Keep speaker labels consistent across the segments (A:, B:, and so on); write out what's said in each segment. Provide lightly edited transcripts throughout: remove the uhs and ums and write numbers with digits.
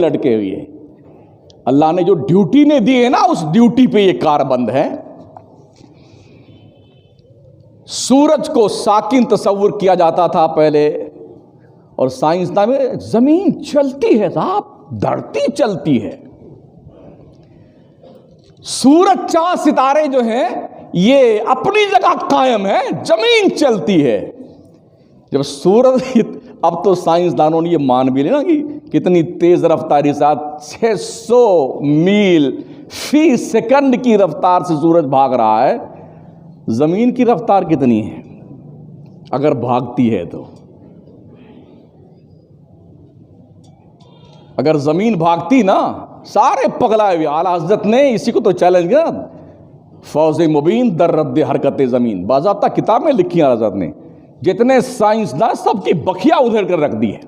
A: लटके हुए। अल्लाह ने जो ड्यूटी ने दी है ना, उस ड्यूटी पे ये कारबंद है। सूरज को साकिन तस्वुर किया जाता था पहले, और साइंसदान में जमीन चलती है साहब, धरती चलती है। सूरज चांद सितारे जो हैं ये अपनी जगह कायम है, जमीन चलती है। जब सूरज, अब तो साइंसदानों ने ये मान भी लिया ना कि कितनी तेज रफ्तारी साथ 600 मील फी सेकंड की रफ्तार से सूरज भाग रहा है। जमीन की रफ्तार कितनी है अगर भागती है तो? अगर जमीन भागती ना, सारे पगलाए हुए। आला हज़रत ने इसी को तो चैलेंज किया, फौज मुबीन दर रद्द हरकत ज़मीन, बाज़ाब्ता किताब में लिखी आला हज़रत ने। जितने साइंसदान सबकी बखिया उधेड़ कर रख दी है।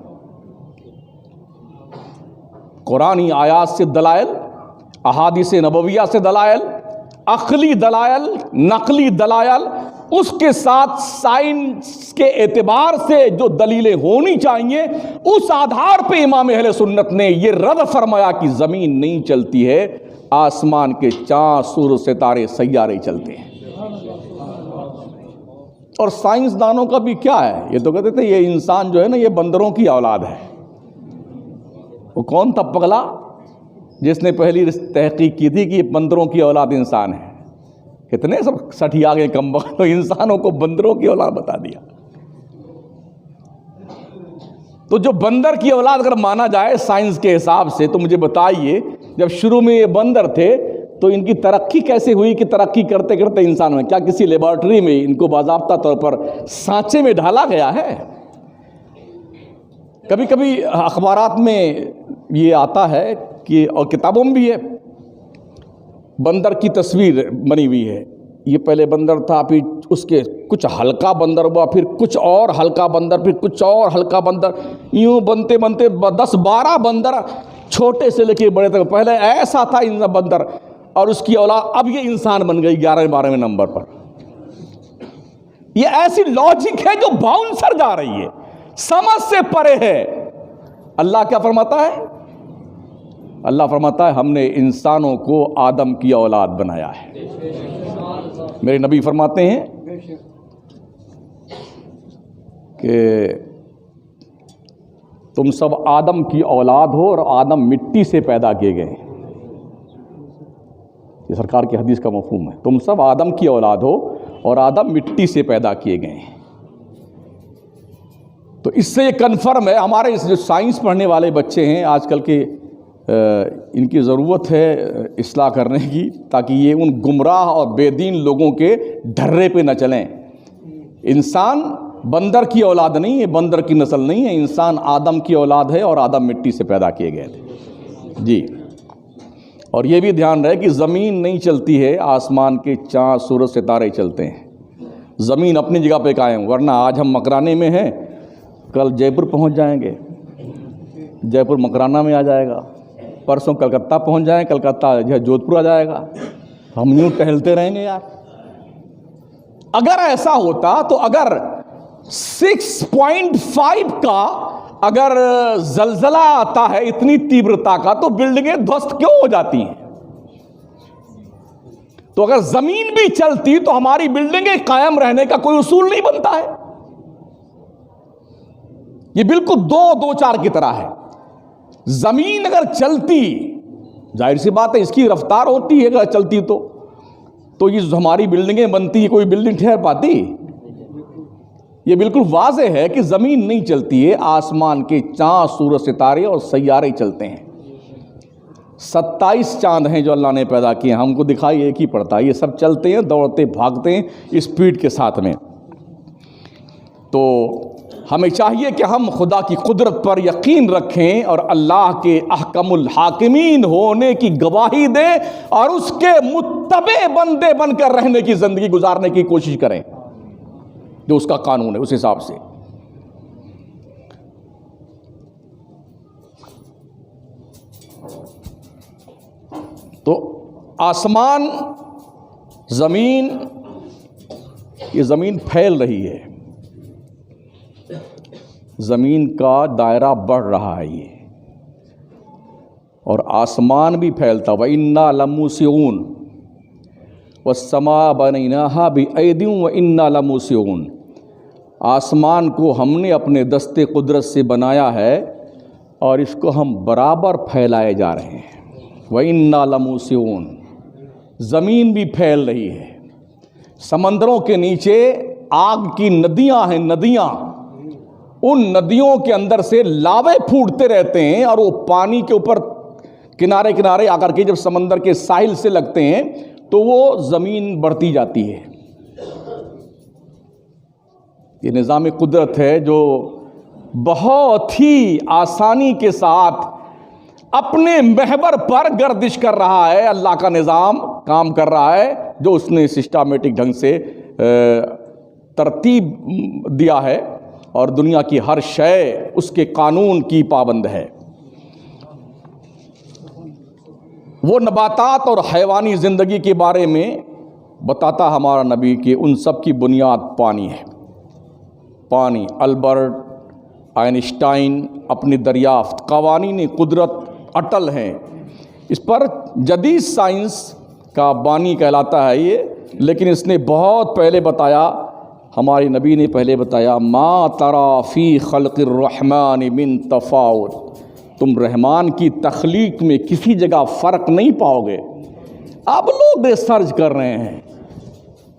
A: कुरानी आयात से दलाइल, अहादीस नबविया से दलाइल, अक़ली दलाइल, नकली दलाइल, उसके साथ साइंस के एतबार से जो दलीलें होनी चाहिए, उस आधार पे इमाम अहले सुन्नत ने ये रद फरमाया कि ज़मीन नहीं चलती है, आसमान के चाँद, सूरज, सितारे, सैयारे चलते हैं। और साइंसदानों का भी क्या है, ये तो कहते थे ये इंसान जो है ना, ये बंदरों की औलाद है। वो कौन था पगला जिसने पहली तहकीक की थी कि ये बंदरों की औलाद इंसान है? कितने सब सठिया गए कम वक्त, तो इंसानों को बंदरों की औलाद बता दिया। तो जो बंदर की औलाद अगर माना जाए साइंस के हिसाब से, तो मुझे बताइए, जब शुरू में ये बंदर थे तो इनकी तरक्की कैसे हुई कि तरक्की करते करते इंसान में? क्या किसी लेबॉर्ट्री में इनको बाज़ाब्ता तौर पर सांचे में ढाला गया है? कभी कभी अखबारात में ये आता है कि, और किताबों में भी है, बंदर की तस्वीर बनी हुई है। ये पहले बंदर था, फिर उसके कुछ हल्का बंदर हुआ, फिर कुछ और हल्का बंदर, फिर कुछ और हल्का बंदर, यूं बनते बनते 10-12 बंदर, छोटे से लेके बड़े तक। पहले ऐसा था इन बंदर, और उसकी औलाद अब ये इंसान बन गई 11वें-12वें नंबर पर। ये ऐसी लॉजिक है जो बाउंसर जा रही है, समझ से परे है। अल्लाह क्या फरमाता है? अल्लाह फरमाता है हमने इंसानों को आदम की औलाद बनाया है। मेरे नबी फरमाते हैं कि तुम सब आदम की औलाद हो और आदम मिट्टी से पैदा किए गए। ये सरकार की हदीस का मफहूम है, तुम सब आदम की औलाद हो और आदम मिट्टी से पैदा किए गए हैं। तो इससे ये कन्फर्म है, हमारे इस जो साइंस पढ़ने वाले बच्चे हैं आजकल के, इनकी ज़रूरत है इस्लाह करने की, ताकि ये उन गुमराह और बेदीन लोगों के ढर्रे पे न चलें। इंसान बंदर की औलाद नहीं है, बंदर की नस्ल नहीं है, इंसान आदम की औलाद है और आदम मिट्टी से पैदा किए गए थे जी। और ये भी ध्यान रहे कि ज़मीन नहीं चलती है, आसमान के चाँद, सूरज, सितारे चलते हैं। ज़मीन अपनी जगह पे कायम, वरना आज हम मकराने में हैं, कल जयपुर पहुंच जाएंगे, जयपुर मकराना में आ जाएगा, परसों कलकत्ता पहुंच जाएं, कलकत्ता जोधपुर आ जाएगा। हम यूँ टहलते रहेंगे यार। अगर ऐसा होता तो अगर 6.5 का अगर जलजला आता है इतनी तीव्रता का, तो बिल्डिंगें ध्वस्त क्यों हो जाती हैं? तो अगर जमीन भी चलती तो हमारी बिल्डिंगें कायम रहने का कोई उसूल नहीं बनता है। ये बिल्कुल 2-2-4 की तरह है। जमीन अगर चलती, जाहिर सी बात है इसकी रफ्तार होती है, अगर चलती तो ये हमारी बिल्डिंगें बनती, कोई बिल्डिंग ठहर पाती? ये बिल्कुल वाज़ेह है कि ज़मीन नहीं चलती है, आसमान के चाँद, सूरज, सितारे और सैयारे चलते हैं। 27 चाँद हैं जो अल्लाह ने पैदा किए, हमको दिखाई एक ही पड़ता है। ये सब चलते हैं, दौड़ते भागते हैं स्पीड के साथ में। तो हमें चाहिए कि हम खुदा की कुदरत पर यकीन रखें और अल्लाह के अहकमुल हाकिमीन होने की गवाही दें और उसके मुत्तबे बंदे बनकर रहने की ज़िंदगी गुजारने की कोशिश करें, जो उसका कानून है उस हिसाब से। तो आसमान, ज़मीन, ये ज़मीन फैल रही है, ज़मीन का दायरा बढ़ रहा है। ये और आसमान भी फैलता। व इन्ना लमूसिऊन वस्समा बनैनाहा बिअयदिन व इन्ना लमूसिऊन। आसमान को हमने अपने दस्ते कुदरत से बनाया है और इसको हम बराबर फैलाए जा रहे हैं। व इन्ना लमूसिऊन। ज़मीन भी फैल रही है, समंदरों के नीचे आग की नदियां हैं, नदियां, उन नदियों के अंदर से लावे फूटते रहते हैं और वो पानी के ऊपर किनारे किनारे आकर के जब समंदर के साहिल से लगते हैं तो वो ज़मीन बढ़ती जाती है। ये निज़ाम कुदरत है जो बहुत ही आसानी के साथ अपने महवर पर गर्दिश कर रहा है। अल्लाह का निज़ाम काम कर रहा है जो उसने सिस्टमेटिक ढंग से तरतीब दिया है और दुनिया की हर शय उसके कानून की पाबंद है। वो नबातात और हैवानी ज़िंदगी के बारे में बताता हमारा नबी कि उन सब की बुनियाद पानी है। पानी। अल्बर्ट आइंस्टाइन अपनी दरियाफ्त कवानीन कुदरत अटल हैं इस पर। जदीद साइंस का बानी कहलाता है ये, लेकिन इसने बहुत पहले बताया, हमारे नबी ने पहले बताया, मा तरा फ़ी खल्क़िर रहमान मिन तफ़ाउत। तुम रहमान की तख्लीक में किसी जगह फ़र्क नहीं पाओगे। अब लोग रिसर्च कर रहे हैं।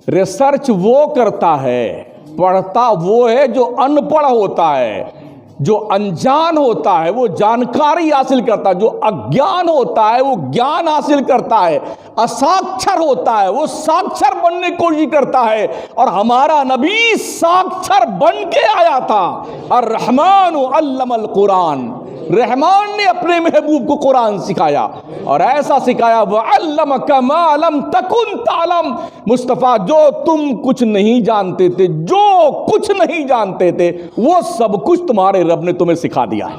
A: रिसर्च वो करता है, पढ़ता वो है जो अनपढ़ होता है, जो अनजान होता है वो जानकारी हासिल करता है, जो अज्ञान होता है वो ज्ञान हासिल करता है, असाक्षर होता है वो साक्षर बनने की कोशिश करता है। और हमारा नबी साक्षर बन के आया था। और रहमान अल्लमल कुरान, रहमान ने अपने महबूब को कुरान सिखाया और ऐसा सिखाया, वह अल्लमका मा लम तकुन तालम। मुस्तफ़ा जो तुम कुछ नहीं जानते थे, जो कुछ नहीं जानते थे वो सब कुछ तुम्हारे रब ने तुम्हें सिखा दिया है।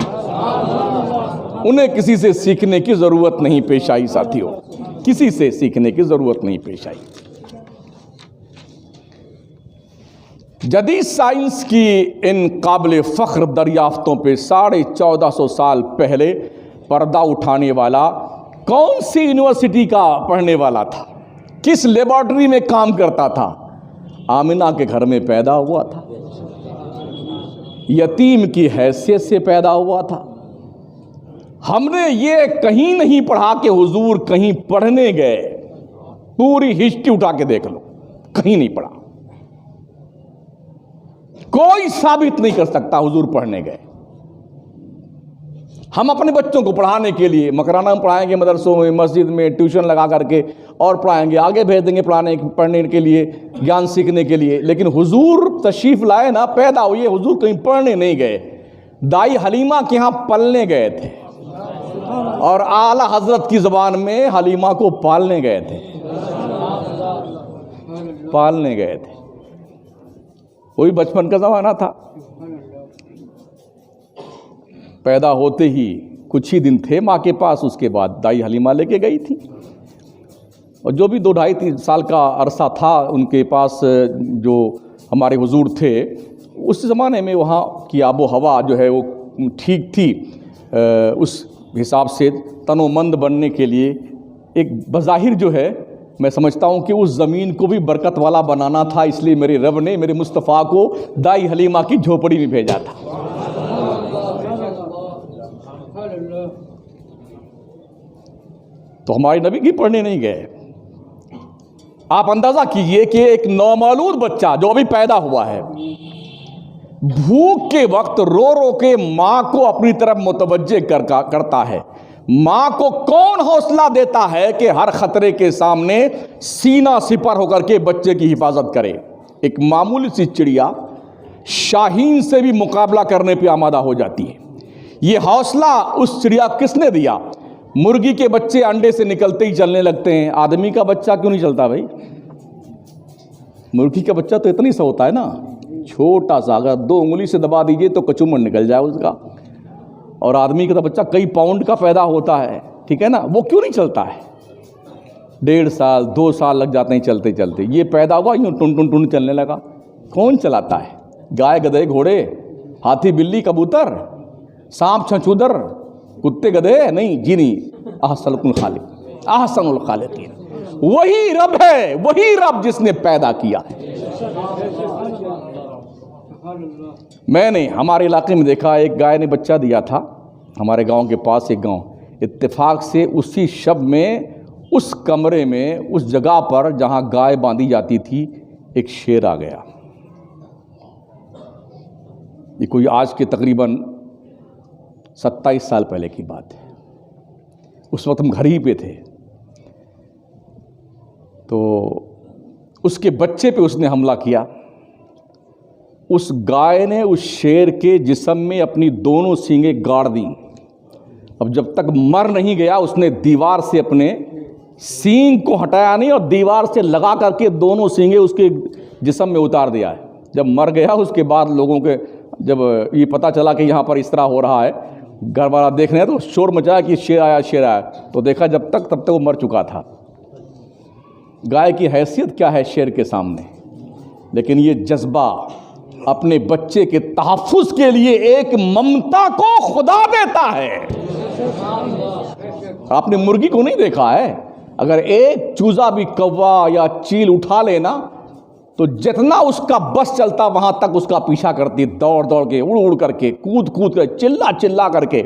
A: उन्हें किसी से सीखने की जरूरत नहीं पेश आई साथियों, किसी से सीखने की जरूरत नहीं पेश आई। जदीद साइंस की इन काबिल फ़ख्र दरियाफ्तों पे 1450 साल पहले पर्दा उठाने वाला कौन सी यूनिवर्सिटी का पढ़ने वाला था, किस लेबॉर्ट्री में काम करता था? आमिना के घर में पैदा हुआ था, यतीम की हैसियत से पैदा हुआ था। हमने ये कहीं नहीं पढ़ा कि हुजूर कहीं पढ़ने गए। पूरी हिस्ट्री उठा के देख लो, कहीं नहीं पढ़ा। कोई साबित नहीं कर सकता हुजूर पढ़ने गए। हम अपने बच्चों को पढ़ाने के लिए मकराना में पढ़ाएंगे, मदरसों में, मस्जिद में ट्यूशन लगा करके और पढ़ाएंगे, आगे भेज देंगे पढ़ने के लिए, ज्ञान सीखने के लिए। लेकिन हुजूर तशरीफ लाए ना, पैदा हुए, हुजूर कहीं पढ़ने नहीं गए। दाई हलीमा के यहाँ पलने गए थे और आला हजरत की ज़बान में हलीमा को पालने गए थे, पालने गए थे। वही बचपन का ज़माना था। पैदा होते ही कुछ ही दिन थे माँ के पास, उसके बाद दाई हलीमा लेके गई थी। और जो भी 2-2.5-3 साल का अरसा था उनके पास जो हमारे हुजूर थे, उस ज़माने में वहाँ की आबो हवा जो है वो ठीक थी। उस हिसाब से तनोमंद बनने के लिए एक बज़ाहिर जो है मैं समझता हूँ कि उस ज़मीन को भी बरकत वाला बनाना था, इसलिए मेरे रब ने मेरे मुस्तफ़ा को दाई हलीमा की झोपड़ी में भेजा था। तो हमारे नबी की पढ़ने नहीं गए। आप अंदाज़ा कीजिए कि एक नौमौलूद बच्चा जो अभी पैदा हुआ है, भूख के वक्त रो रो के माँ को अपनी तरफ मुतवज्जे करता है। माँ को कौन हौसला देता है कि हर खतरे के सामने सीना सिपर होकर के बच्चे की हिफाजत करे? एक मामूली सी चिड़िया शाहीन से भी मुकाबला करने पे आमादा हो जाती है। ये हौसला उस चिड़िया किसने दिया? मुर्गी के बच्चे अंडे से निकलते ही चलने लगते हैं, आदमी का बच्चा क्यों नहीं चलता भाई? मुर्गी का बच्चा तो इतनी सा होता है ना, छोटा सा, अगर 2 उंगली से दबा दीजिए तो कचूमर निकल जाए उसका। और आदमी का बच्चा कई पाउंड का पैदा होता है, ठीक है ना, वो क्यों नहीं चलता है? 1.5 साल 2 साल लग जाते हैं चलते चलते। ये पैदा हुआ यूँ टुन टुन टुन चलने लगा। कौन चलाता है? गाय गधे घोड़े, हाथी बिल्ली कबूतर, सांप छछूदर, कुत्ते गधे? नहीं जी नहीं, अहसनुल खालिक, अहसनुल खालिकीन। वही रब है, वही रब जिसने पैदा किया है। मैंने हमारे इलाके में देखा, एक गाय ने बच्चा दिया था, हमारे गांव के पास एक गांव, इत्तेफाक से उसी शब में उस कमरे में, उस जगह पर जहां गाय बांधी जाती थी, एक शेर आ गया। ये कोई आज के तकरीबन 27 साल पहले की बात है। उस वक्त हम घर ही पे थे। तो उसके बच्चे पे उसने हमला किया। उस गाय ने उस शेर के जिस्म में अपनी दोनों सींगें गाड़ दी। अब जब तक मर नहीं गया, उसने दीवार से अपने सींग को हटाया नहीं और दीवार से लगा करके दोनों सींगें उसके जिस्म में उतार दिया है। जब मर गया, उसके बाद लोगों के जब ये पता चला कि यहाँ पर इस तरह हो रहा है, घर वाला देख रहे हैं, तो शोर मचाया कि शेर आया, शेर आया। तो देखा जब तक, तब तक वो मर चुका था। गाय की हैसियत क्या है शेर के सामने, लेकिन ये जज्बा अपने बच्चे के तहफ़्फ़ुज़ के लिए एक ममता को खुदा देता है। आपने मुर्गी को नहीं देखा है? अगर एक चूजा भी कौवा या चील उठा लेना तो जितना उसका बस चलता वहां तक उसका पीछा करती, दौड़ दौड़ के, उड़ उड़ करके, कूद कूद कर, चिल्ला चिल्ला करके,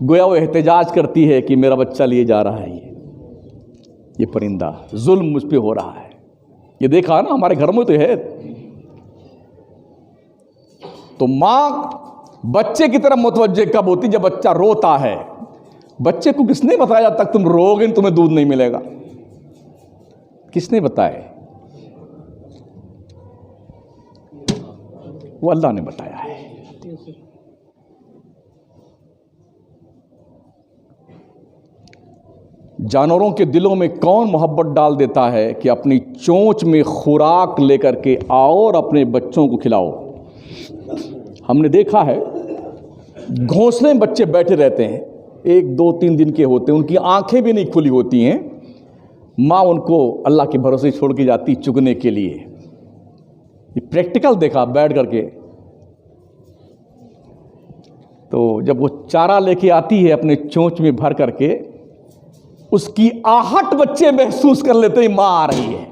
A: गोया वो एहतजाज करती है कि मेरा बच्चा लिए जा रहा है, ये परिंदा, जुल्म मुझ पे हो रहा है। ये देखा ना, हमारे घर में तो है। तो माँ बच्चे की तरफ मुतवज्जे कब होती? जब बच्चा रोता है। बच्चे को किसने बताया जब तक तुम रोगे तुम्हें दूध नहीं मिलेगा? किसने बताया? वो अल्लाह ने बताया है। जानवरों के दिलों में कौन मोहब्बत डाल देता है कि अपनी चोंच में खुराक लेकर के आओ और अपने बच्चों को खिलाओ। हमने देखा है, घोंसले में बच्चे बैठे रहते हैं, 1, 2, 3 दिन के होते हैं, उनकी आंखें भी नहीं खुली होती हैं। माँ उनको अल्लाह के भरोसे छोड़ के जाती चुगने के लिए। ये प्रैक्टिकल देखा बैठ करके। तो जब वो चारा लेके आती है अपने चोंच में भर करके, उसकी आहट बच्चे महसूस कर लेते हैं माँ आ रही है।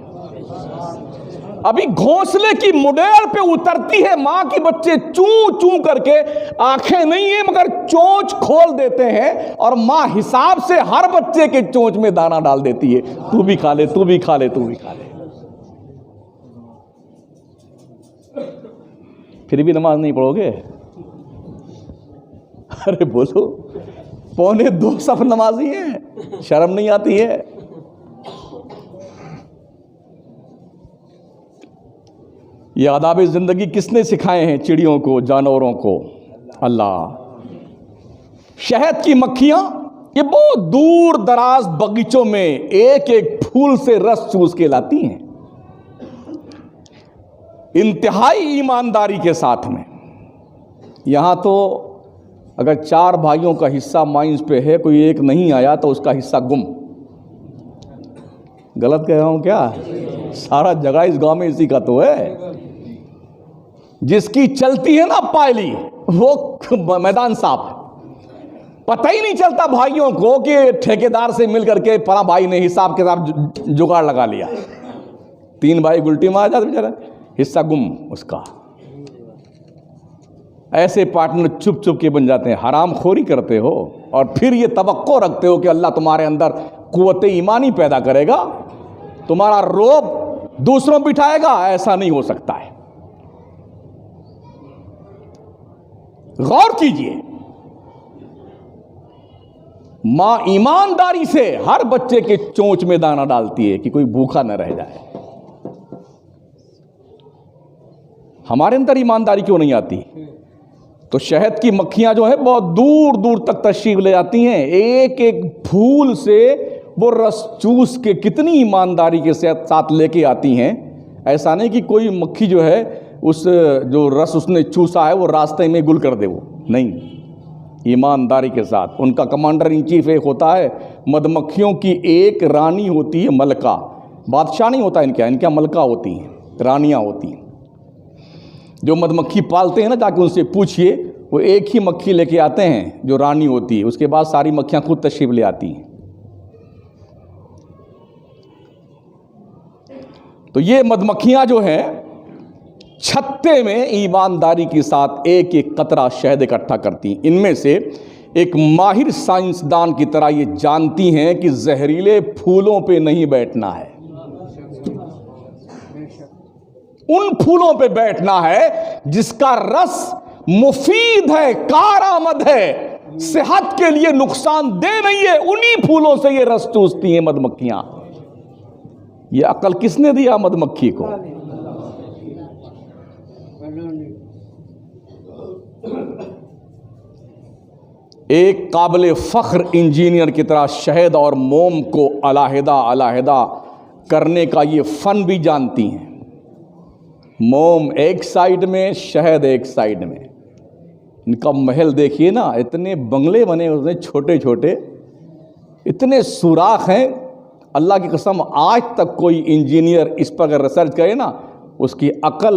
A: अभी घोंसले की मुडेर पे उतरती है माँ की, बच्चे चूं चूं करके, आंखें नहीं है मगर चोंच खोल देते हैं और माँ हिसाब से हर बच्चे के चोंच में दाना डाल देती है, तू भी खा ले, तू भी खा ले, तू भी खा ले। फिर भी नमाज नहीं पढ़ोगे? अरे बोलो, 1.25 सफ नमाजी है, शर्म नहीं आती है? ये आदाब ज़िंदगी किसने सिखाए हैं चिड़ियों को, जानवरों को? अल्लाह। शहद की मक्खियाँ ये बहुत दूर दराज बगीचों में एक एक फूल से रस चूस के लाती हैं, इंतहाई ईमानदारी के साथ में। यहाँ तो अगर 4 भाइयों का हिस्सा माइंस पे है, कोई एक नहीं आया तो उसका हिस्सा गुम। गलत कह रहा हूँ क्या? सारा जगह इस गांव में इसी का तो है। जिसकी चलती है ना पायली, वो मैदान साफ है। पता ही नहीं चलता भाइयों को कि ठेकेदार से मिल करके फला भाई ने हिसाब के साथ जुगाड़ लगा लिया। 3 भाई गुलटी मार जाते बेचारा, हिस्सा गुम उसका। ऐसे पार्टनर चुप चुप के बन जाते हैं। हराम खोरी करते हो और फिर ये तवक्को रखते हो कि अल्लाह तुम्हारे अंदर कुव्वत ईमानी पैदा करेगा, तुम्हारा रोब दूसरों बिठाएगा। ऐसा नहीं हो सकता है। गौर कीजिए, मां ईमानदारी से हर बच्चे के चोंच में दाना डालती है कि कोई भूखा न रह जाए। हमारे अंदर ईमानदारी क्यों नहीं आती? तो शहद की मक्खियां जो है बहुत दूर दूर तक तशरीफ ले जाती हैं, एक एक फूल से वो रस चूस के कितनी ईमानदारी के साथ लेके आती हैं। ऐसा नहीं कि कोई मक्खी जो है उस जो रस उसने चूसा है वो रास्ते में गुल कर दे, वो नहीं, ईमानदारी के साथ। उनका कमांडर इन चीफ एक होता है, मधुमक्खियों की एक रानी होती है मलका, बादशाह नहीं होता इनका, इनका मलका होती हैं, रानियां होती हैं। जो मधुमक्खी पालते हैं ना, जाके उनसे पूछिए, वो एक ही मक्खी लेके आते हैं जो रानी होती है, उसके बाद सारी मक्खियाँ खुद तशरीफ ले आती हैं। तो ये मधमक्खियां जो हैं छत्ते में ईमानदारी के साथ एक एक कतरा शहद इकट्ठा करती हैं। इनमें से एक माहिर साइंसदान की तरह ये जानती हैं कि जहरीले फूलों पे नहीं बैठना है, उन फूलों पे बैठना है जिसका रस मुफीद है, कारआमद है, सेहत के लिए नुकसानदेह नहीं है। उन्हीं फूलों से ये रस चूसती हैं मधुमक्खियां। ये अकल किसने दिया मधुमक्खी को? एक काबिल फख्र इंजीनियर की तरह शहद और मोम को अलहदा अलहदा करने का ये फन भी जानती हैं। मोम एक साइड में, शहद एक साइड में। इनका महल देखिए ना, इतने बंगले बने उसने छोटे छोटे, इतने सुराख हैं। अल्लाह की कसम आज तक कोई इंजीनियर इस पर अगर रिसर्च करे ना, उसकी अकल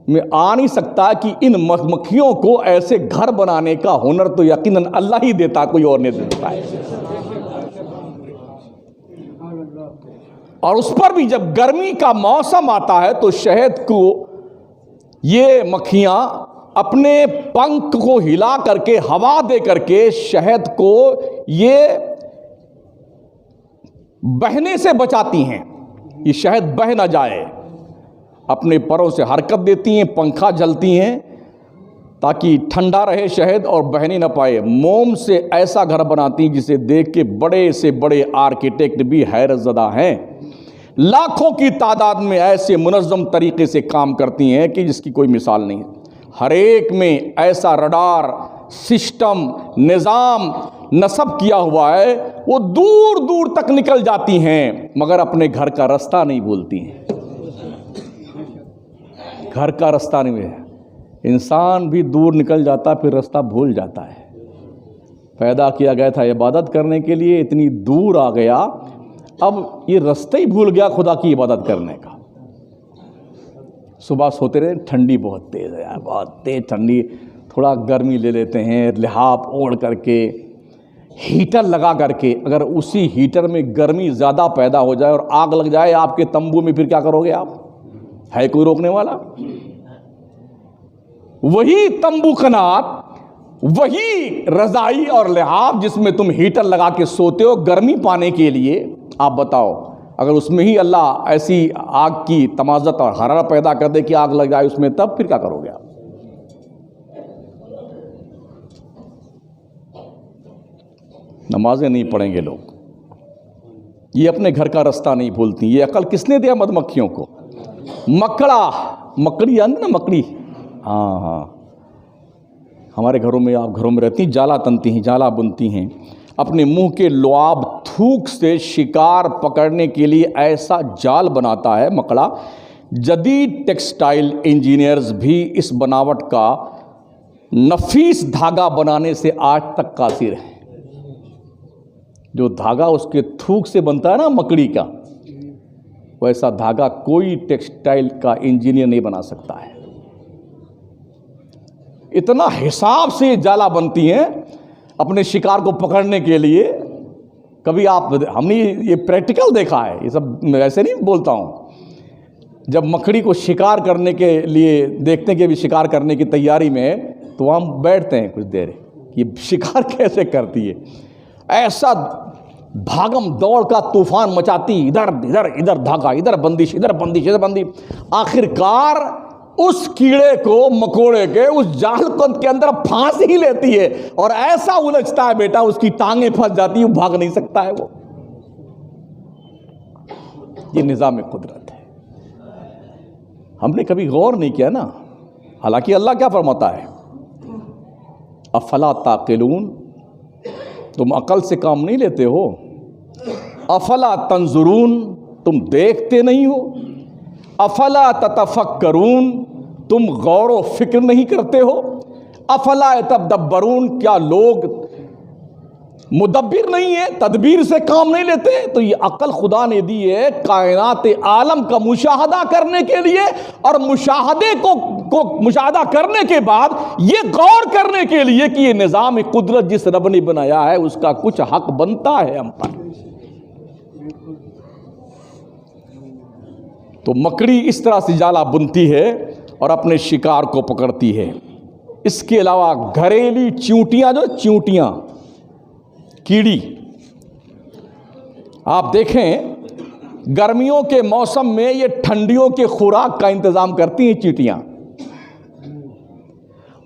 A: में आ नहीं सकता कि इन मधुमक्खियों को ऐसे घर बनाने का हुनर तो यकीनन अल्लाह ही देता, कोई और नहीं देता है। और उस पर भी जब गर्मी का मौसम आता है तो शहद को ये मक्खियां अपने पंख को हिला करके, हवा दे करके शहद को ये बहने से बचाती हैं, ये शहद बह ना जाए। अपने परों से हरकत देती हैं, पंखा झलती हैं ताकि ठंडा रहे शहद और बहने ना पाए। मोम से ऐसा घर बनाती हैं जिसे देख के बड़े से बड़े आर्किटेक्ट भी हैरतज़दा हैं। लाखों की तादाद में ऐसे मुनज़्ज़म तरीके से काम करती हैं कि जिसकी कोई मिसाल नहीं है। हर एक में ऐसा रडार सिस्टम निज़ाम नस्ब किया हुआ है, वो दूर दूर तक निकल जाती हैं मगर अपने घर का रास्ता नहीं भूलती हैं। घर का रास्ता नहीं है। इंसान भी दूर निकल जाता फिर रास्ता भूल जाता है। पैदा किया गया था इबादत करने के लिए, इतनी दूर आ गया, अब ये रास्ता ही भूल गया खुदा की इबादत करने का। सुबह सोते रहे, ठंडी बहुत तेज़ है यार, बहुत तेज़ ठंडी, थोड़ा गर्मी ले लेते हैं, लिहाफ ओढ़ करके, हीटर लगा करके। अगर उसी हीटर में गर्मी ज़्यादा पैदा हो जाए और आग लग जाए आपके तंबू में, फिर क्या करोगे आप? है कोई रोकने वाला? वही तंबू कनात, वही रजाई और लिहाफ जिसमें तुम हीटर लगा के सोते हो गर्मी पाने के लिए, आप बताओ अगर उसमें ही अल्लाह ऐसी आग की तमाज़त और हरारत पैदा कर दे कि आग लग जाए उसमें, तब फिर क्या करोगे आप? नमाजें नहीं पढ़ेंगे लोग, ये अपने घर का रास्ता नहीं भूलती। ये अकल किसने दिया मधुमक्खियों को? मकड़ी जानते ना, मकड़ी, हाँ हाँ, हमारे घरों में, आप घरों में रहती हैं, जाला तनती हैं, जाला बुनती हैं। अपने मुंह के लुआब थूक से शिकार पकड़ने के लिए ऐसा जाल बनाता है मकड़ा। जदीद टेक्सटाइल इंजीनियर्स भी इस बनावट का नफीस धागा बनाने से आज तक कासिर हैं। जो धागा उसके थूक से बनता है ना मकड़ी का, वैसा धागा कोई टेक्सटाइल का इंजीनियर नहीं बना सकता है। इतना हिसाब से जाला बनती हैं अपने शिकार को पकड़ने के लिए। कभी हमने ये प्रैक्टिकल देखा है, ये सब ऐसे नहीं बोलता हूँ। जब मकड़ी को शिकार करने के लिए देखते हैं कि अभी शिकार करने की तैयारी में है, तो हम बैठते हैं कुछ देर कि शिकार कैसे करती है। ऐसा भागम दौड़ का तूफान मचाती, इधर इधर इधर धागा, इधर बंदिश, इधर बंदिश, इधर बंदिश। आखिरकार उस कीड़े को, मकोड़े के उस जाल के अंदर फांस ही लेती है और ऐसा उलझता है बेटा, उसकी टांगें फंस जाती है, वो भाग नहीं सकता है। वो ये निज़ाम कुदरत है। हमने कभी गौर नहीं किया ना। हालांकि अल्लाह क्या फरमाता है, अफला ताक़िलून, तुम अकल से काम नहीं लेते हो। अफला तंजुरून, तुम देखते नहीं हो। अफला ततफक्करून, तुम गौर व फिक्र नहीं करते हो। अफला तदब्बरून, क्या लोग मुदब्बिर नहीं है, तदबीर से काम नहीं लेते? तो ये अकल खुदा ने दी है कायनात आलम का मुशाहदा करने के लिए, और मुशाहदे को मुशाहदा करने के बाद ये गौर करने के लिए कि ये निज़ाम कुदरत जिस रब ने बनाया है उसका कुछ हक बनता है हम पर। तो मकड़ी इस तरह से जाला बुनती है और अपने शिकार को पकड़ती है। इसके अलावा घरेलू चींटियां, जो चींटियां, कीड़ी, आप देखें गर्मियों के मौसम में ये ठंडियों के खुराक का इंतजाम करती हैं चींटियां,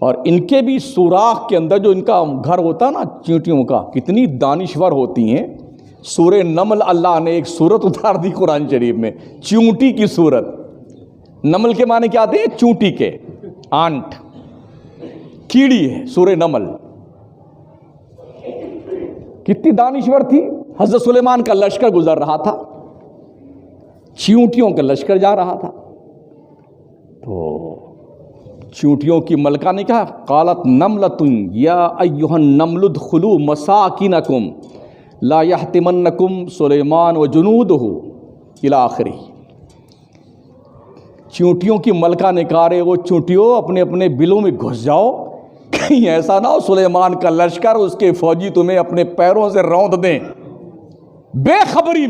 A: और इनके भी सुराख के अंदर जो इनका घर होता है ना चींटियों का, कितनी दानिश्वर होती हैं। सूरे नमल अल्लाह ने एक सूरत उतार दी कुरान शरीफ में, चींटी की सूरत। नमल के माने क्या आते हैं? चींटी के, आंट, कीड़ी है सूरे नमल। कितनी दानिश्वर थी। हज़रत सुलेमान का लश्कर गुजर रहा था, चींटियों का लश्कर जा रहा था, तो चींटियों की मलका ने कहा, कालत नमलतुन या अय्युहन नमलुदखुलू मसाकिनकुम ला यहतिमन्नकुम सुलेमान व जुनूदहु इला आखिरी। चींटियों की मलका ने कहा, रे वो चींटियों अपने अपने बिलों में घुस जाओ, कहीं ऐसा ना हो सुलेमान का लश्कर, उसके फौजी तुम्हें अपने पैरों से रौंद दें। बेखबरी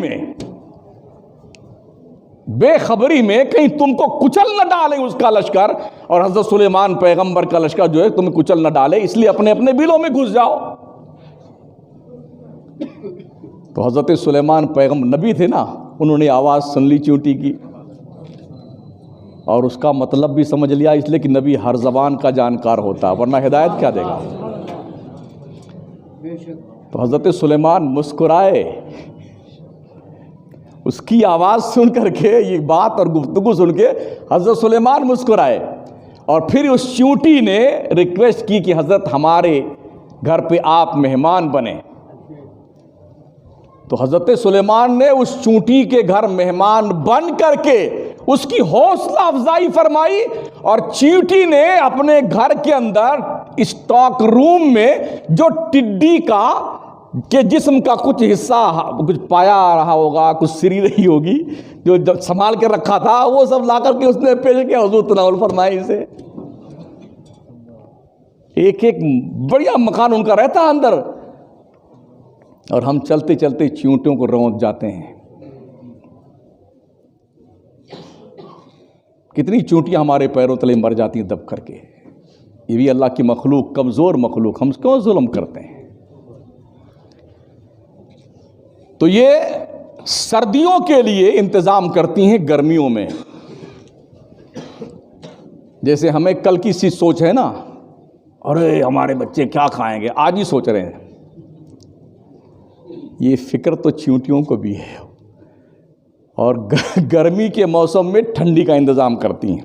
A: में कहीं तुमको कुचल न डाले उसका लश्कर, और हज़रत सुलेमान पैगंबर का लश्कर जो है तुम्हें कुचल न डाले, इसलिए अपने अपने बिलों में घुस जाओ। तो हज़रत सुलेमान पैगंबर नबी थे ना, उन्होंने आवाज़ सुन ली चींटी की और उसका मतलब भी समझ लिया, इसलिए कि नबी हर ज़बान का जानकार होता, वरना हिदायत क्या देगा। तो हज़रत सुलेमान मुस्कुराए, उसकी आवाज़ सुन करके, ये बात और गुफ्तगू सुन के हज़रत सुलेमान मुस्कुराए, और फिर उस चींटी ने रिक्वेस्ट की कि हज़रत हमारे घर पे आप मेहमान बने। तो हज़रत सुलेमान ने उस चींटी के घर मेहमान बन करके उसकी हौसला अफजाई फरमाई, और चींटी ने अपने घर के अंदर स्टॉक रूम में जो टिड्डी के जिस्म का कुछ हिस्सा, कुछ पाया रहा होगा, कुछ सिरी रही होगी, जो जब संभाल के रखा था, वो सब ला करके उसने पेश किया हुजूर तनाउल फरमाई से। एक एक बढ़िया मकान उनका रहता है अंदर, और हम चलते चलते चींटियों को रौंद जाते हैं। कितनी चींटियां हमारे पैरों तले मर जाती हैं दब करके। ये भी अल्लाह की मखलूक, कमज़ोर मखलूक, हम क्यों जुल्म करते हैं। तो ये सर्दियों के लिए इंतज़ाम करती हैं गर्मियों में। जैसे हमें कल की सी सोच है ना, अरे हमारे बच्चे क्या खाएंगे, आज ही सोच रहे हैं। ये फिक्र तो चींटियों को भी है, और गर्मी के मौसम में ठंडी का इंतज़ाम करती हैं।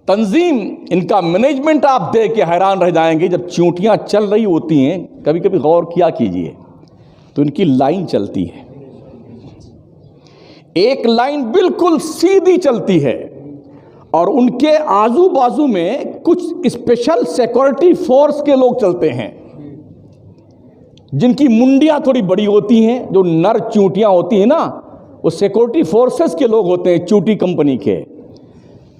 A: तंजीम, इनका मैनेजमेंट आप देख के हैरान रह जाएंगे। जब चींटियां चल रही होती हैं, कभी कभी गौर किया कीजिए, तो इनकी लाइन चलती है, एक लाइन बिल्कुल सीधी चलती है, और उनके आजू बाजू में कुछ स्पेशल सिक्योरिटी फोर्स के लोग चलते हैं, जिनकी मुंडियां थोड़ी बड़ी होती हैं। जो नर चींटियां होती हैं ना, वो सिक्योरिटी फोर्सेस के लोग होते हैं, चींटी कंपनी के।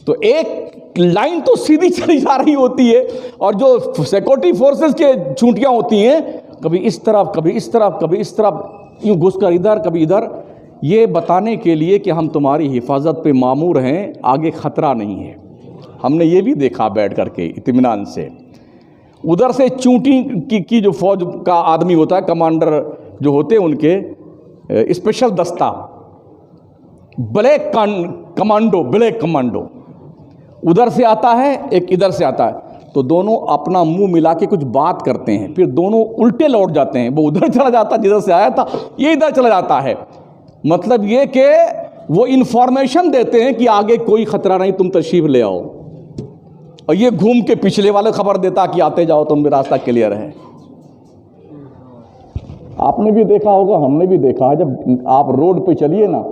A: तो एक लाइन तो सीधी चली जा रही होती है, और जो सिक्योरिटी फोर्सेस के चींटियां होती हैं, कभी इस तरफ, कभी इस तरफ, कभी इस तरफ, यूँ घुसकर इधर, कभी इधर, ये बताने के लिए कि हम तुम्हारी हिफाजत पे मामूर हैं, आगे ख़तरा नहीं है। हमने ये भी देखा बैठ करके इत्मीनान से। उधर से चींटी की जो फौज का आदमी होता है, कमांडर जो होते हैं उनके, स्पेशल दस्ता, ब्लैक कमांडो उधर से आता है, एक इधर से आता है, तो दोनों अपना मुंह मिला के कुछ बात करते हैं, फिर दोनों उल्टे लौट जाते हैं। वो उधर चला जाता है जिधर से आया था, ये इधर चला जाता है। मतलब ये कि वो इन्फॉर्मेशन देते हैं कि आगे कोई ख़तरा नहीं, तुम तशरीफ़ ले आओ, और ये घूम के पिछले वाले खबर देता कि आते जाओ, तुम भी रास्ता क्लियर है। आपने भी देखा होगा, हमने भी देखा है, जब आप रोड पे चलिए ना,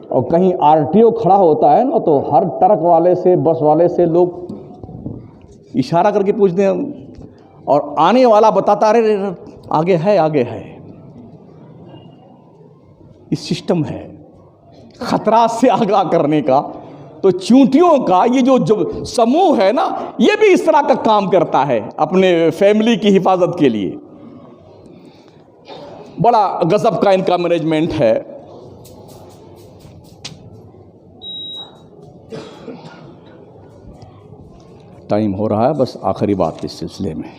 A: और कहीं आरटीओ खड़ा होता है ना, तो हर ट्रक वाले से, बस वाले से लोग इशारा करके पूछते हैं, और आने वाला बताता रहे आगे है, आगे है। इस सिस्टम है खतरा से आगाह करने का। तो चींटियों का ये जो समूह है ना, ये भी इस तरह का काम करता है अपने फैमिली की हिफाजत के लिए। बड़ा गजब का इनका मैनेजमेंट है। टाइम हो रहा है, बस आखिरी बात इस सिलसिले में।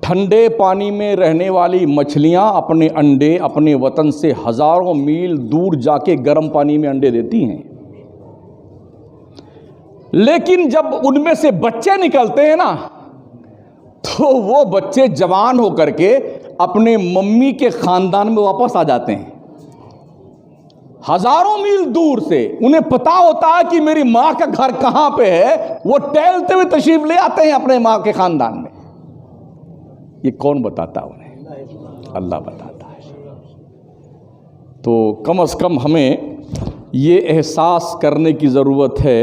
A: ठंडे पानी में रहने वाली मछलियां अपने अंडे अपने वतन से हज़ारों मील दूर जाके गर्म पानी में अंडे देती हैं, लेकिन जब उनमें से बच्चे निकलते हैं ना, तो वो बच्चे जवान होकर के अपने मम्मी के ख़ानदान में वापस आ जाते हैं। हज़ारों मील दूर से उन्हें पता होता है कि मेरी माँ का घर कहाँ पे है, वो टहलते हुए तशरीफ़ ले आते हैं अपने माँ के ख़ानदान में। ये कौन बताता उन्हें? अल्लाह बताता है। तो कम से कम हमें ये एहसास करने की ज़रूरत है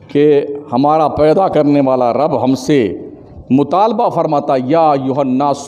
A: कि हमारा पैदा करने वाला रब हमसे मुतालबा फरमाता, या अय्युहन्नास